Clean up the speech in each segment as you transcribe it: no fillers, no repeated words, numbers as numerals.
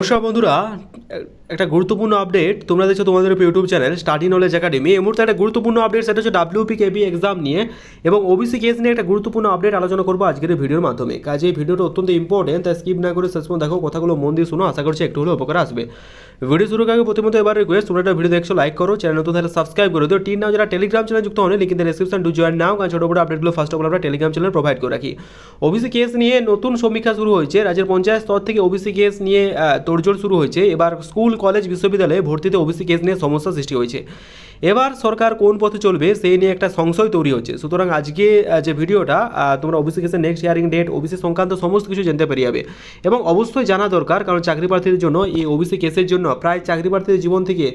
নমস্কার বন্ধুরা, একটা গুরুত্বপূর্ণ আপডেট। তোমরা দেখছো তোমাদের YouTube channel study knowledge academy. এই মুহূর্তে একটা গুরুত্বপূর্ণ আপডেট, সেটা হচ্ছে WPKB এক্সাম নিয়ে এবং ওবিসি কেস নিয়ে একটা গুরুত্বপূর্ণ আপডেট আলোচনা করবো আজকের এই ভিডিওর মাধ্যমে। কাজে এই ভিডিওটা অত্যন্ত ইম্পর্টেন্ট, তাই স্কিপ না করে শেষ পর্যন্ত দেখো, কথাগুলো মন দিয়ে শুনো, আশা করছি একটু হলেও উপকার আসবে। ভিডিও শুরু করার আগে প্রথমত এবার রিকোয়েস্ট, তোমরা একটা ভিডিও দেখছো লাইক করো, চ্যানেল নতুন তাহলে সাবস্ক্রাইব করে দিও। নাও যারা টেলিগ্রাম চ্যানেল যুক্ত হন, link in the description, do join নাও। কারণ ছোটো বড় আপডেটগুলো ফার্স্ট অফ অল আমরা টেলিগ্রাম চ্যানেল প্রোভাইড করে রাখি। ওবিসি কেস নিয়ে নতুন সমীক্ষা শুরু হয়েছে, রাজ্যের পঞ্চায়েত স্তর থেকে ওবিসি কেস নিয়ে তোড়জোড় শুরু হয়েছে। এবার স্কুল কলেজ বিশ্ববিদ্যালয়ে ভর্তিতে ওবিসি কেস নিয়ে সমস্যা সৃষ্টি হয়েছে। এবার সরকার কোন পথে চলবে সেই নিয়ে একটা সংশয় তৈরি হচ্ছে। সুতরাং আজকে যে ভিডিওটা, তোমরা ওবিসি কেসের নেক্সট হিয়ারিং ডেট, ওবিসি সংক্রান্ত সমস্ত কিছু জানতে পেরে যাবে এবং অবশ্যই জানা দরকার, কারণ চাকরি প্রার্থীদের জন্য এই ওবিসি কেসের জন্য প্রায় চাকরি প্রার্থীদের জীবন থেকে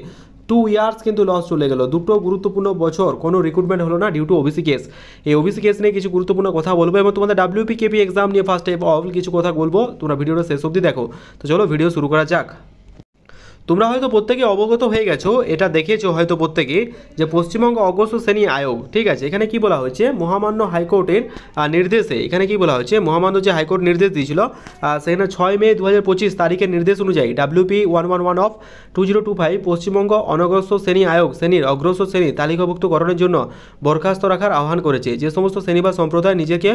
2 ইয়ার্স কিন্তু লস চলে গেল। দুটো গুরুত্বপূর্ণ বছর কোনো রিক্রুটমেন্ট হলো না ডিউ টু ওবিসি কেস। এই ওবিসি কেস নিয়ে কিছু গুরুত্বপূর্ণ কথা বলবো এবং তোমাদের WPKB এক্সাম নিয়ে ফার্স্ট অফ অল কিছু কথা বলবো। তোমরা ভিডিওটা শেষ অবধি দেখো। তো চলো ভিডিও শুরু করা যাক। তোমরা হয়তো প্রত্যেকে অবগত হয়ে গেছো, এটা দেখেছো হয়তো প্রত্যেকে, যে পশ্চিমবঙ্গ অগ্রসর শ্রেণী আয়োগ, ঠিক আছে, এখানে কি বলা হয়েছে, মহামান্য হাইকোর্টের নির্দেশে, এখানে কি বলা হয়েছে, মহামান্য যে হাইকোর্ট নির্দেশ দিয়েছিল সেখানে 6 মে 2025 তারিখের নির্দেশ অনুযায়ী WP 111 অফ 2025 পশ্চিমবঙ্গ অনগ্রসর শ্রেণী আয়োগ শ্রেণীর অগ্রসর শ্রেণী তালিকাভুক্তকরণের জন্য বরখাস্ত রাখার আহ্বান করেছে। যে সমস্ত শ্রেণী বা সম্প্রদায় নিজেকে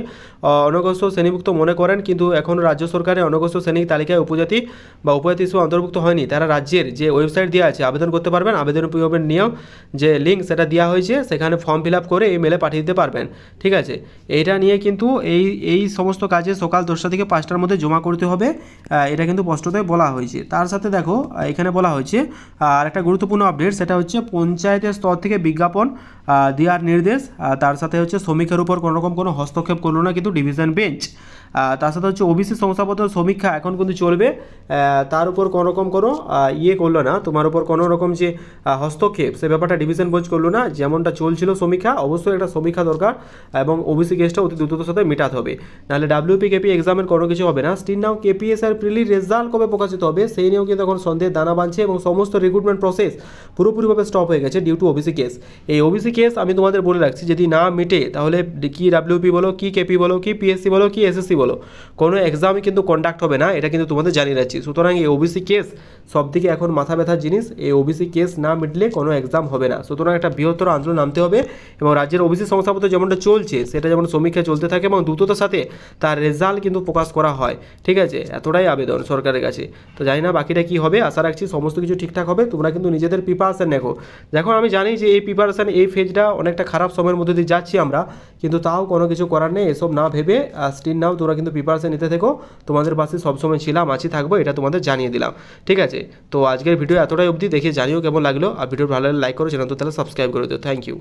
অনগ্রসর শ্রেণীভুক্ত মনে করেন কিন্তু এখন রাজ্য সরকারের অনগ্রসর শ্রেণী তালিকায় উপজাতি বা উপজাতি হিসেবে অন্তর্ভুক্ত হয়নি, তারা রাজ্যের যে ওয়েবসাইট দেওয়া আছে আবেদন করতে পারবেন। আবেদন পূরণের নিয়ম যে লিঙ্ক সেটা দেওয়া হয়েছে, সেখানে ফর্ম ফিল আপ করে এই মেলে পাঠিয়ে দিতে পারবেন, ঠিক আছে। এইটা নিয়ে কিন্তু এই সমস্ত কাজে সকাল 10টা থেকে 5টার মধ্যে জমা করতে হবে, এটা কিন্তু স্পষ্টতই বলা হয়েছে। তার সাথে দেখো এখানে বলা হয়েছে আর একটা গুরুত্বপূর্ণ আপডেট, সেটা হচ্ছে পঞ্চায়েতের স্তর থেকে বিজ্ঞাপন দেওয়ার নির্দেশ। তার সাথে হচ্ছে শ্রমিকের উপর কোনোরকম কোনো হস্তক্ষেপ করলো না কিন্তু ডিভিশন বেঞ্চ। তার সাথে হচ্ছে ওবিসি শংসাপত্র সমীক্ষা এখন কিন্তু চলবে, তার উপর কোনোরকম কোনো করলো না, তোমার উপর কোনো রকম যে হস্তক্ষেপ সে ব্যাপারটা ডিভিশন বেঞ্চ করলো না। যেমনটা চলছিল সমীক্ষা, অবশ্যই একটা সমীক্ষা দরকার এবং ওবিসি কেসটা অতি দ্রুততার সাথে মেটাতে হবে, নাহলে WPKB এক্সামের কোনো কিছু হবে না। স্টিল নাও KPS আর প্রিলি রেজাল্ট কবে প্রকাশিত হবে সেই নিয়েও কিন্তু এখন সন্দেহের দানা বাঁধছে এবং সমস্ত রিক্রুটমেন্ট প্রসেস পুরোপুরিভাবে স্টপ হয়ে গেছে ডিউ টু ওবিসি কেস। এই ওবিসি কেস আমি তোমাদের বলে রাখছি, যদি না মিটে তাহলে কি WP বলো, কি KP বলো, কি PSC বলো, কি SSC বলো, কোনো এক্সামই কিন্তু কন্ডাক্ট হবে না, এটা কিন্তু তোমাদের জানিয়ে রাখছি। সুতরাং এই ওবিসি কেস সবদিকে এখন মাথা ব্যথার জিনিস। এই ওবিসি কেস না মিটলে কোনো এক্সাম হবে না। সুতরাং একটা বৃহত্তর আন্দোলন নামতে হবে এবং রাজ্যের ওবিসি শংসাপত্র যেমনটা চলছে সেটা যেমন সমীক্ষা চলতে থাকে এবং দ্রুততার সাথে তার রেজাল্ট কিন্তু প্রকাশ করা হয়, ঠিক আছে। এতটাই আবেদন সরকারের কাছে। তো জানি না বাকিটা কী হবে, আশা রাখছি সমস্ত কিছু ঠিকঠাক হবে। তোমরা কিন্তু নিজেদের প্রিপারেশান দেখো। দেখো আমি জানি যে এই প্রিপারেশান, এই ফেজটা অনেকটা খারাপ সময়ের মধ্যে দিয়ে যাচ্ছি আমরা, কিন্তু তাও কোনো কিছু করার নেই। এসব না ভেবে স্টিল নাও তোমরা কিন্তু প্রিপারেশান নিতে থেকো। তোমাদের পাশে সবসময় ছিলাম, আছি, থাকবো, এটা তোমাদের জানিয়ে দিলাম, ঠিক আছে। তো আজকের ভিডিও এতটাই অবধি, দেখে জানিও কেমন লাগলো। আর ভিডিও ভালো লাগলে লাইক করো, চ্যানেল তো তাহলে সাবস্ক্রাইব করে দিও। Thank you.